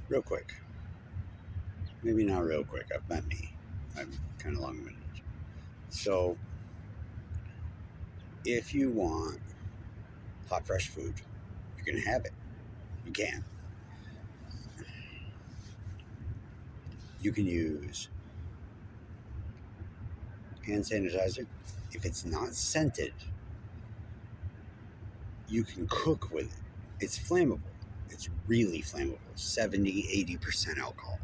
real quick. Maybe not real quick. I've met me. I'm kind of long-winded. So, if you want hot, fresh food, you can have it. You can. You can use hand sanitizer. If it's not scented, you can cook with it. It's flammable. It's really flammable. 70, 80% alcohol.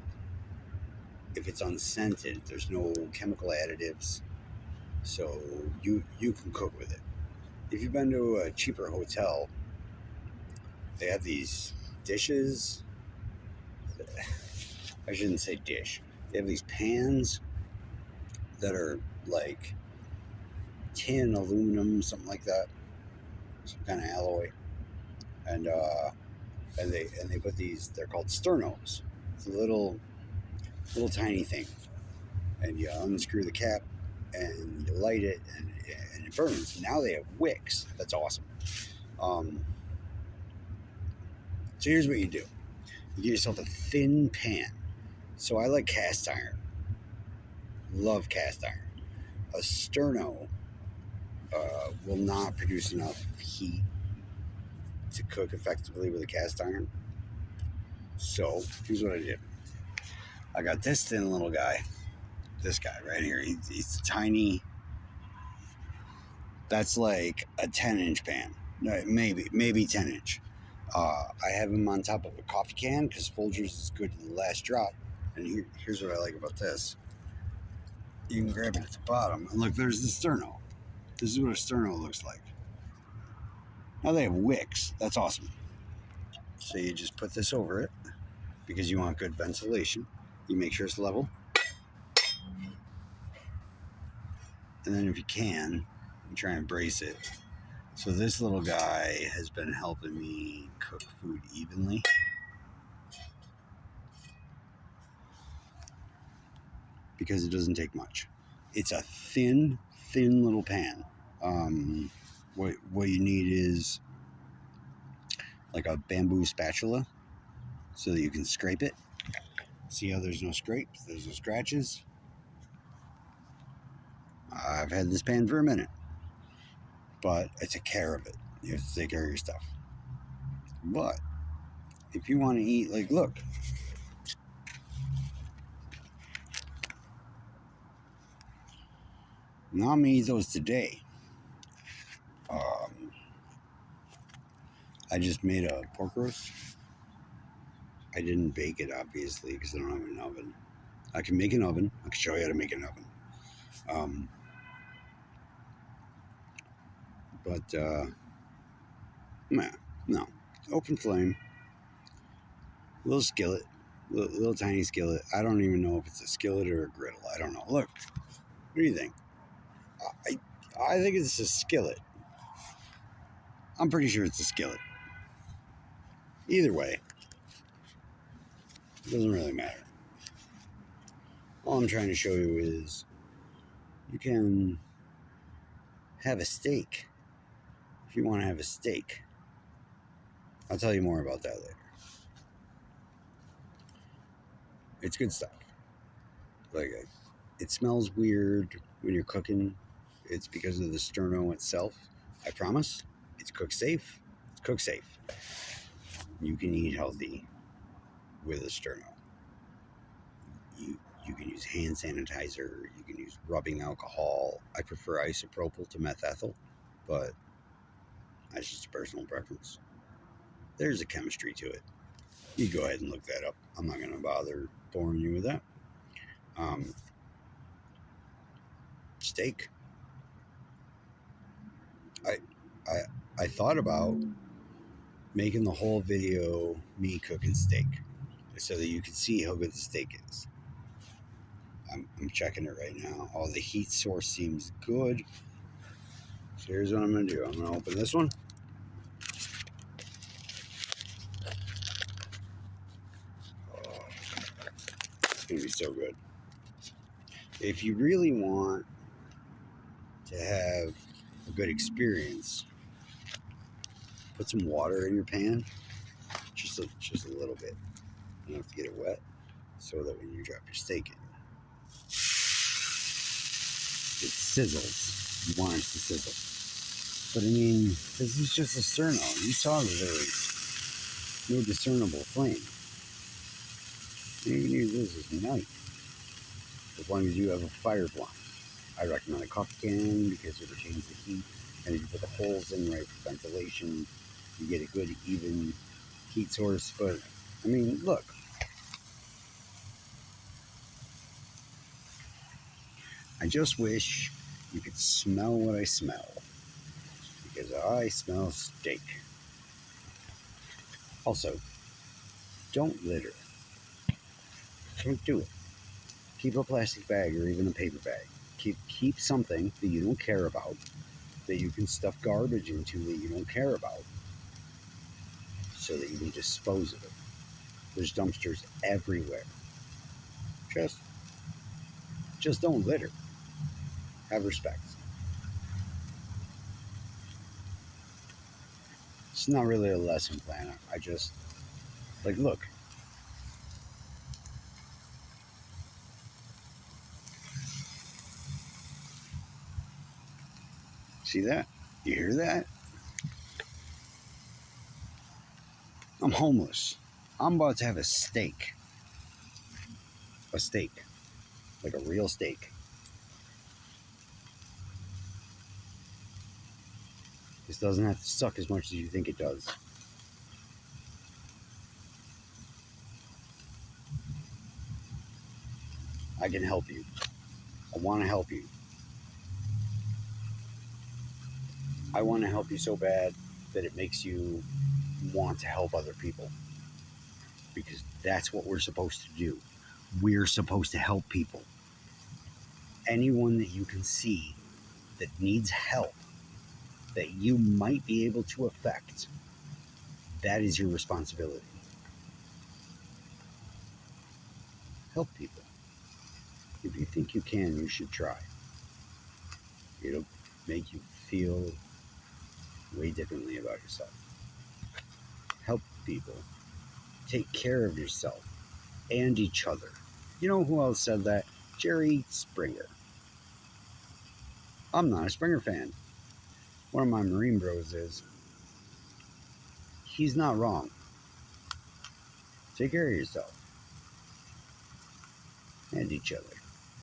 If it's unscented, there's no chemical additives. So you can cook with it. If you've been to a cheaper hotel, they have these dishes. I shouldn't say dish. They have these pans that are like tin, aluminum, something like that, some kind of alloy, and they put these. They're called sternos. It's a little tiny thing, and you unscrew the cap and you light it, and it burns. Now they have wicks. That's awesome. Um, so here's what you do: you get yourself a thin pan. So I like cast iron. Love cast iron. A sterno will not produce enough heat to cook effectively with a cast iron. So here's what I did. I got this thin little guy. This guy right here. He's tiny. That's like a 10-inch pan. No, maybe 10-inch. I have him on top of a coffee can because Folgers is good to the last drop. And here's what I like about this. You can grab it at the bottom. And look, there's the sterno. This is what a sterno looks like. Now they have wicks. That's awesome. So you just put this over it because you want good ventilation. You make sure it's level. And then if you can, you try and brace it. So this little guy has been helping me cook food evenly. Because it doesn't take much. It's a thin little pan. What you need is like a bamboo spatula so that you can scrape it. See how there's no scrapes, there's no scratches. I've had this pan for a minute, but I take care of it. You have to take care of your stuff. But if you want to eat, like, look, now I'm gonna eat those today. I just made a pork roast. I didn't bake it, obviously, because I don't have an oven. I can make an oven. I can show you how to make an oven. But no, open flame, little skillet, little tiny skillet. I don't even know if it's a skillet or a griddle. I don't know. Look, what do you think? I think it's a skillet. I'm pretty sure it's a skillet. Either way, it doesn't really matter. All I'm trying to show you is you can have a steak if you want to have a steak. I'll tell you more about that later. It's good stuff. Like, it smells weird when you're cooking. It's because of the sterno itself. I promise. It's cook safe. It's cook safe. You can eat healthy with a sterno. You can use hand sanitizer. You can use rubbing alcohol. I prefer isopropyl to methethyl, but that's just a personal preference. There's a chemistry to it. You go ahead and look that up. I'm not going to bother boring you with that. Steak. I thought about making the whole video me cooking steak so that you can see how good the steak is. I'm checking it right now. Oh, the heat source seems good. So here's what I'm going to do. I'm going to open this one. Oh, it's going to be so good. If you really want to have a good experience, put some water in your pan. Just a little bit. enough to get it wet, so that when you drop your steak in, it sizzles. You want it to sizzle. But I mean, this is just a sterno. You saw that there was no discernible flame. You can use this as a knife, as long as you have a fire blind. I recommend a coffee can because it retains the heat, and if you put the holes in right for ventilation, you get a good even heat source. But I mean, look, I just wish you could smell what I smell, because I smell steak. Also, don't litter. Don't do it. Keep a plastic bag or even a paper bag. Keep something that you don't care about, that you can stuff garbage into that you don't care about, so that you can dispose of it. There's dumpsters everywhere. Just just don't litter. Have respect. It's not really a lesson plan. I just like look. See that? You hear that? I'm homeless. I'm about to have a steak. A steak. Like a real steak. This doesn't have to suck as much as you think it does. I can help you. I want to help you. I want to help you so bad that it makes you want to help other people. Because that's what we're supposed to do. We're supposed to help people. Anyone that you can see that needs help, that you might be able to affect, that is your responsibility. Help people. If you think you can, you should try. It'll make you feel way differently about yourself. Help people. Take care of yourself and each other. You know who else said that? Jerry Springer. I'm not a Springer fan. One of my Marine bros is. He's not wrong. Take care of yourself and each other.